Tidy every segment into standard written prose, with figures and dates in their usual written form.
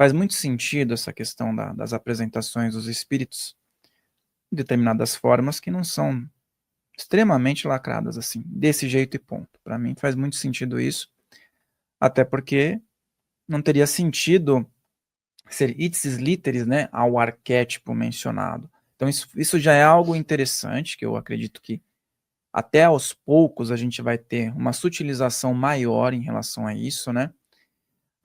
faz muito sentido essa questão das apresentações dos espíritos de determinadas formas que não são extremamente lacradas assim, desse jeito e ponto. Para mim faz muito sentido isso, até porque não teria sentido ser ipsis literis, né, ao arquétipo mencionado. Então isso já é algo interessante, que eu acredito que até aos poucos a gente vai ter uma sutilização maior em relação a isso, né?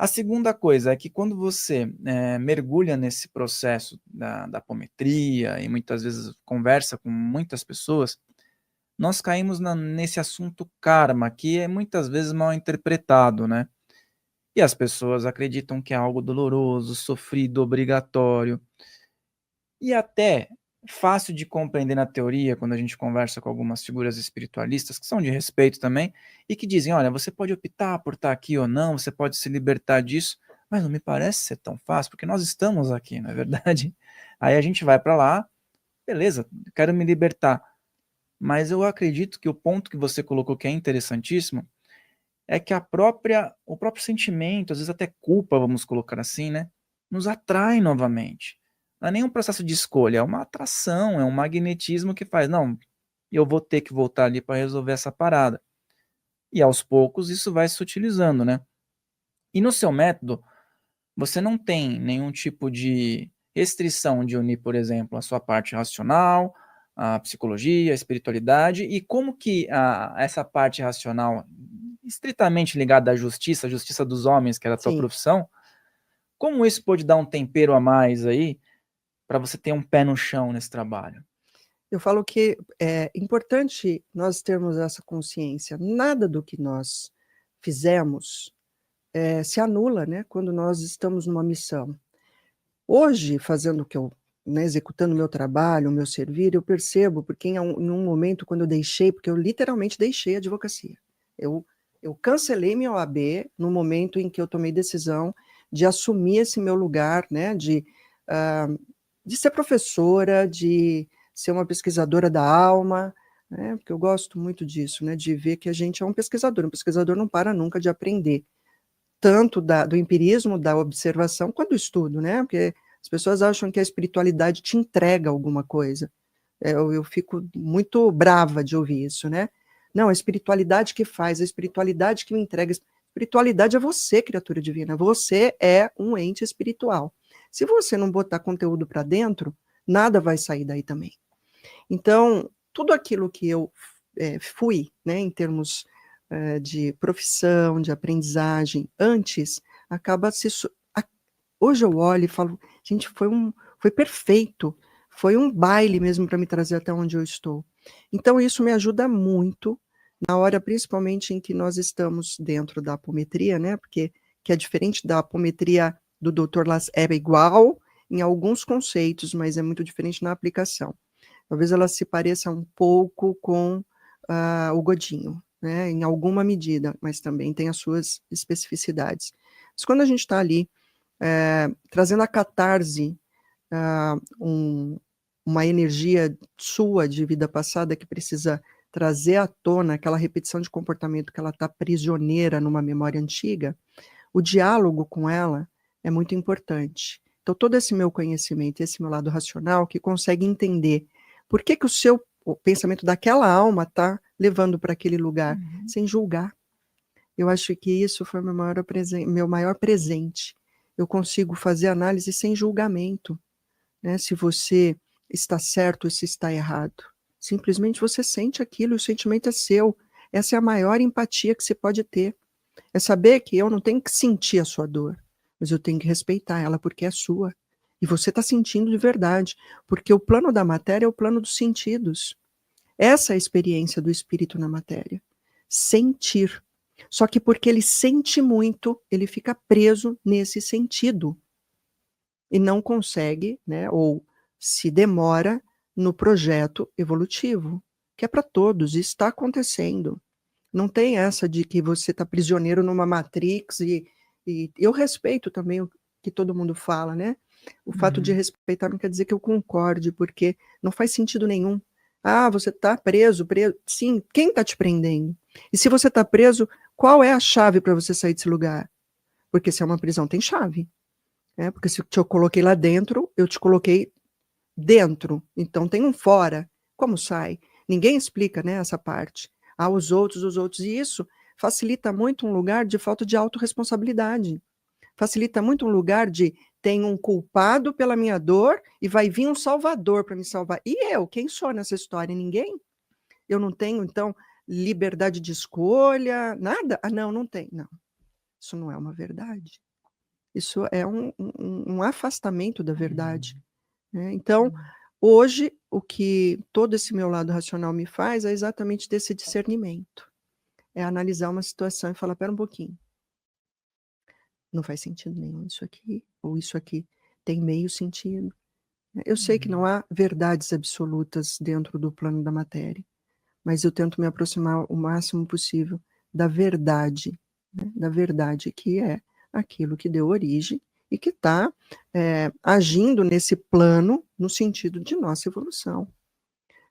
A segunda coisa é que quando você mergulha nesse processo da apometria e muitas vezes conversa com muitas pessoas, nós caímos nesse assunto karma, que é muitas vezes mal interpretado, né? E as pessoas acreditam que é algo doloroso, sofrido, obrigatório. E até fácil de compreender na teoria, quando a gente conversa com algumas figuras espiritualistas, que são de respeito também, e que dizem, olha, você pode optar por estar aqui ou não, você pode se libertar disso, mas não me parece ser tão fácil, porque nós estamos aqui, não é verdade? Aí a gente vai para lá, beleza, quero me libertar. Mas eu acredito que o ponto que você colocou que é interessantíssimo, é que o próprio sentimento, às vezes até culpa, vamos colocar assim, né, nos atrai novamente. Não é nem um processo de escolha, é uma atração, é um magnetismo que faz, não, eu vou ter que voltar ali para resolver essa parada. E aos poucos isso vai se utilizando, né? E no seu método, você não tem nenhum tipo de restrição de unir, por exemplo, a sua parte racional, a psicologia, a espiritualidade, e como que essa parte racional, estritamente ligada à justiça, a justiça dos homens, que era a tua Sim. profissão, como isso pode dar um tempero a mais aí, para você ter um pé no chão nesse trabalho? Eu falo que é importante nós termos essa consciência. Nada do que nós fizemos se anula, né, quando nós estamos numa missão. Hoje, fazendo o que eu, né, executando o meu trabalho, o meu servir, eu percebo, porque em um momento, quando eu deixei, porque eu literalmente deixei a advocacia, eu cancelei minha OAB no momento em que eu tomei decisão de assumir esse meu lugar, né, de ser professora, de ser uma pesquisadora da alma, né, porque eu gosto muito disso, né, de ver que a gente é um pesquisador não para nunca de aprender, tanto do empirismo, da observação, quanto do estudo, né, porque as pessoas acham que a espiritualidade te entrega alguma coisa, eu fico muito brava de ouvir isso, né, não, a espiritualidade que faz, a espiritualidade que me entrega, a espiritualidade é você, criatura divina, você é um ente espiritual. Se você não botar conteúdo para dentro, nada vai sair daí também. Então, tudo aquilo que eu fui, né, em termos de profissão, de aprendizagem, antes, acaba se... Hoje eu olho e falo, gente, foi perfeito, foi um baile mesmo para me trazer até onde eu estou. Então, isso me ajuda muito, na hora principalmente em que nós estamos dentro da apometria, né, porque que é diferente da apometria do Dr. Las, é igual em alguns conceitos, mas é muito diferente na aplicação. Talvez ela se pareça um pouco com o Godinho, né, em alguma medida, mas também tem as suas especificidades. Mas quando a gente está ali, trazendo a catarse, uma energia sua de vida passada que precisa trazer à tona aquela repetição de comportamento que ela está prisioneira numa memória antiga, o diálogo com ela é muito importante. Então, todo esse meu conhecimento, esse meu lado racional, que consegue entender por que o pensamento daquela alma está levando para aquele lugar, sem julgar. Eu acho que isso foi meu maior presente. Eu consigo fazer análise sem julgamento, né? Se você está certo ou se está errado. Simplesmente você sente aquilo, o sentimento é seu. Essa é a maior empatia que você pode ter. É saber que eu não tenho que sentir a sua dor, mas eu tenho que respeitar ela porque é sua. E você está sentindo de verdade, porque o plano da matéria é o plano dos sentidos. Essa é a experiência do espírito na matéria. Sentir. Só que porque ele sente muito, ele fica preso nesse sentido. E não consegue, né, ou se demora no projeto evolutivo, que é para todos, e está acontecendo. Não tem essa de que você está prisioneiro numa matrix, e eu respeito também o que todo mundo fala, né? O fato de respeitar não quer dizer que eu concorde, porque não faz sentido nenhum. Ah, você está preso. Sim, quem está te prendendo? E se você está preso, qual é a chave para você sair desse lugar? Porque se é uma prisão, tem chave. né? Porque se eu coloquei lá dentro, eu te coloquei dentro, então tem um fora. Como sai? Ninguém explica, né, essa parte. Os outros, e isso facilita muito um lugar de falta de autorresponsabilidade. Facilita muito um lugar de tem um culpado pela minha dor e vai vir um salvador para me salvar. E eu, quem sou nessa história? Ninguém? Eu não tenho, então, liberdade de escolha, nada? Não, não tem. Não, isso não é uma verdade. Isso é um afastamento da verdade. Né? Então, hoje, o que todo esse meu lado racional me faz é exatamente desse discernimento. É analisar uma situação e falar, pera um pouquinho, não faz sentido nenhum isso aqui, ou isso aqui tem meio sentido. Eu sei que não há verdades absolutas dentro do plano da matéria, mas eu tento me aproximar o máximo possível da verdade, né? Da verdade que é aquilo que deu origem e que está agindo nesse plano no sentido de nossa evolução.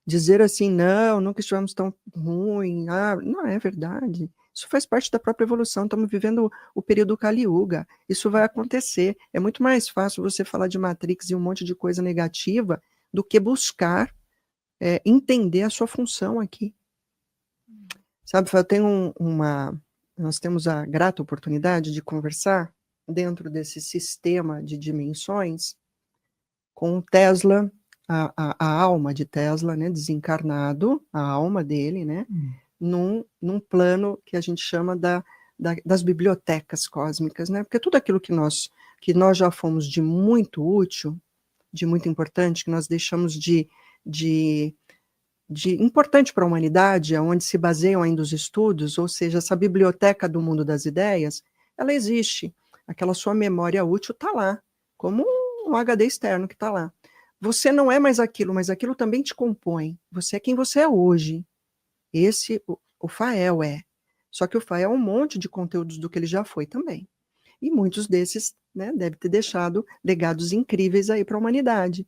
Dizer assim, não, nunca estivemos tão ruim, não é verdade. Isso faz parte da própria evolução, estamos vivendo o período Kali Yuga, isso vai acontecer. É muito mais fácil você falar de Matrix e um monte de coisa negativa do que buscar entender a sua função aqui. Sabe, eu tenho nós temos a grata oportunidade de conversar dentro desse sistema de dimensões com o Tesla, a alma de Tesla, né, desencarnado, a alma dele, né, num plano que a gente chama das bibliotecas cósmicas, né, porque tudo aquilo que nós já fomos de muito útil, de muito importante, que nós deixamos de importante para a humanidade, onde se baseiam ainda os estudos, ou seja, essa biblioteca do mundo das ideias, ela existe. Aquela sua memória útil está lá, como um HD externo que está lá. Você não é mais aquilo, mas aquilo também te compõe. Você é quem você é hoje. Esse, o Fael é. Só que o Fael é um monte de conteúdos do que ele já foi também. E muitos desses, né, deve ter deixado legados incríveis aí para a humanidade.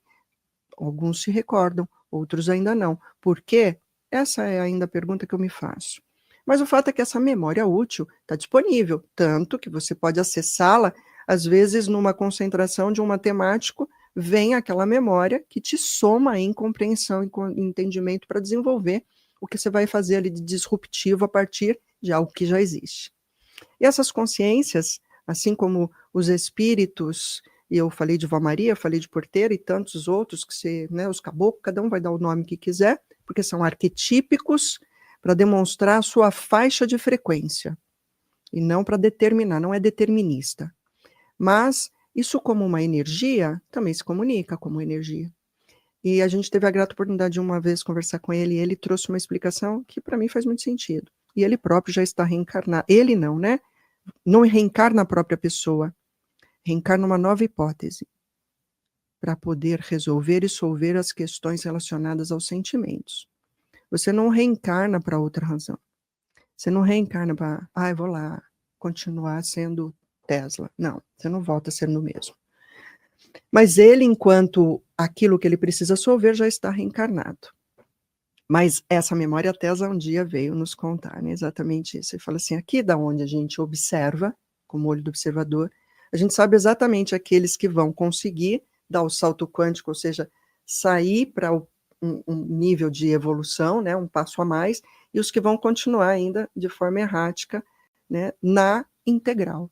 Alguns se recordam, outros ainda não. Por quê? Essa é ainda a pergunta que eu me faço. Mas o fato é que essa memória útil está disponível, tanto que você pode acessá-la, às vezes numa concentração de um matemático, vem aquela memória que te soma em compreensão e entendimento para desenvolver o que você vai fazer ali de disruptivo a partir de algo que já existe. E essas consciências, assim como os espíritos, e eu falei de Vó Maria, falei de Porteira e tantos outros, que os caboclos, cada um vai dar o nome que quiser, porque são arquetípicos para demonstrar a sua faixa de frequência, e não para determinar, não é determinista. Mas isso como uma energia, também se comunica como energia. E a gente teve a grata oportunidade de uma vez conversar com ele, e ele trouxe uma explicação que para mim faz muito sentido. E ele próprio já está reencarnado. Ele não, né? Não reencarna a própria pessoa, reencarna uma nova hipótese para poder resolver e solver as questões relacionadas aos sentimentos. Você não reencarna para outra razão. Você não reencarna para, eu vou lá continuar sendo Tesla. Não, você não volta a ser no mesmo. Mas ele, enquanto aquilo que ele precisa solver, já está reencarnado. Mas essa memória Tesla um dia veio nos contar, né, exatamente isso. Ele fala assim, aqui da onde a gente observa, como olho do observador, a gente sabe exatamente aqueles que vão conseguir dar o salto quântico, ou seja, sair para um nível de evolução, né, um passo a mais, e os que vão continuar ainda de forma errática, né, na integral.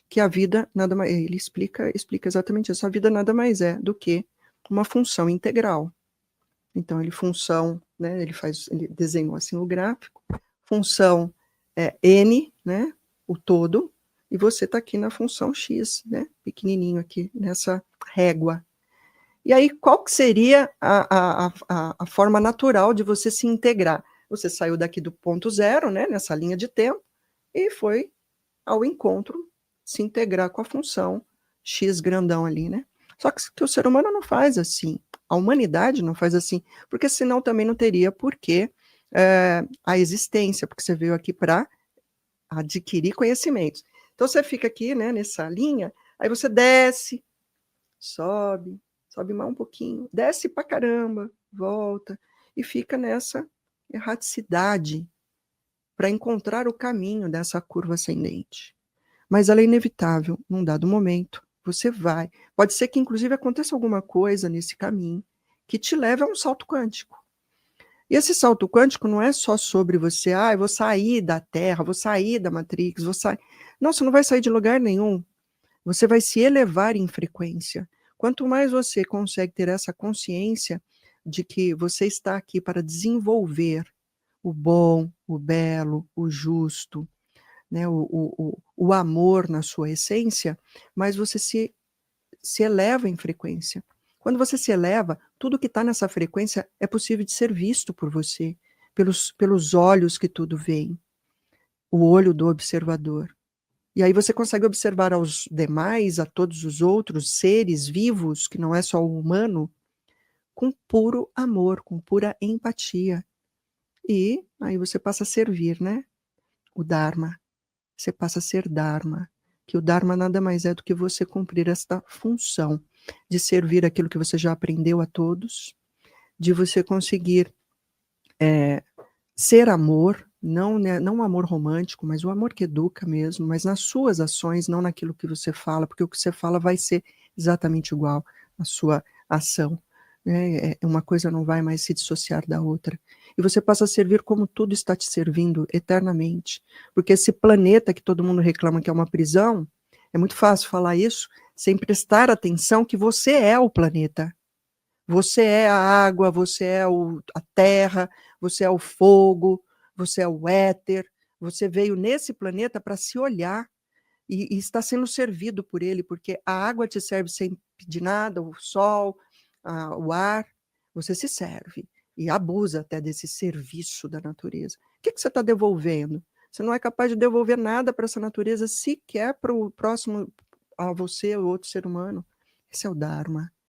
Que a vida nada mais, ele explica exatamente isso, a vida nada mais é do que uma função integral. Então, né, ele desenhou assim o gráfico, função N, né, o todo, e você está aqui na função X, né, pequenininho aqui, nessa régua. E aí, qual que seria a forma natural de você se integrar? Você saiu daqui do ponto zero, né, nessa linha de tempo, e foi ao encontro, se integrar com a função X grandão ali, né? Só que o ser humano não faz assim, a humanidade não faz assim, porque senão também não teria porquê a existência, porque você veio aqui para adquirir conhecimentos. Então você fica aqui, né, nessa linha, aí você desce, sobe mais um pouquinho, desce pra caramba, volta, e fica nessa erraticidade para encontrar o caminho dessa curva ascendente. Mas ela é inevitável, num dado momento, Você vai. Pode ser que, inclusive, aconteça alguma coisa nesse caminho que te leve a um salto quântico. E esse salto quântico não é só sobre você, eu vou sair da Terra, vou sair da Matrix, vou sair. Não, você não vai sair de lugar nenhum. Você vai se elevar em frequência. Quanto mais você consegue ter essa consciência de que você está aqui para desenvolver o bom, o belo, o justo, né, o amor na sua essência, mas você se eleva em frequência. Quando você se eleva, tudo que está nessa frequência é possível de ser visto por você, pelos olhos que tudo vem, o olho do observador. E aí você consegue observar aos demais, a todos os outros seres vivos, que não é só o humano, com puro amor, com pura empatia. E aí você passa a servir, né? O Dharma. Você passa a ser Dharma. Que o Dharma nada mais é do que você cumprir esta função de servir aquilo que você já aprendeu a todos, de você conseguir ser amor, não, né, não um amor romântico, mas o amor que educa mesmo, mas nas suas ações, não naquilo que você fala, porque o que você fala vai ser exatamente igual à sua ação. Né? Uma coisa não vai mais se dissociar da outra. E você passa a servir como tudo está te servindo eternamente. Porque esse planeta que todo mundo reclama que é uma prisão, é muito fácil falar isso sem prestar atenção que você é o planeta. Você é a água, você é a terra, você é o fogo, você é o éter. Você veio nesse planeta para se olhar e está sendo servido por ele, porque a água te serve sem pedir nada, o sol, o ar, você se serve e abusa até desse serviço da natureza. O que você está devolvendo? Você não é capaz de devolver nada para essa natureza, sequer para o próximo, a você ou outro ser humano. Esse é o Dharma.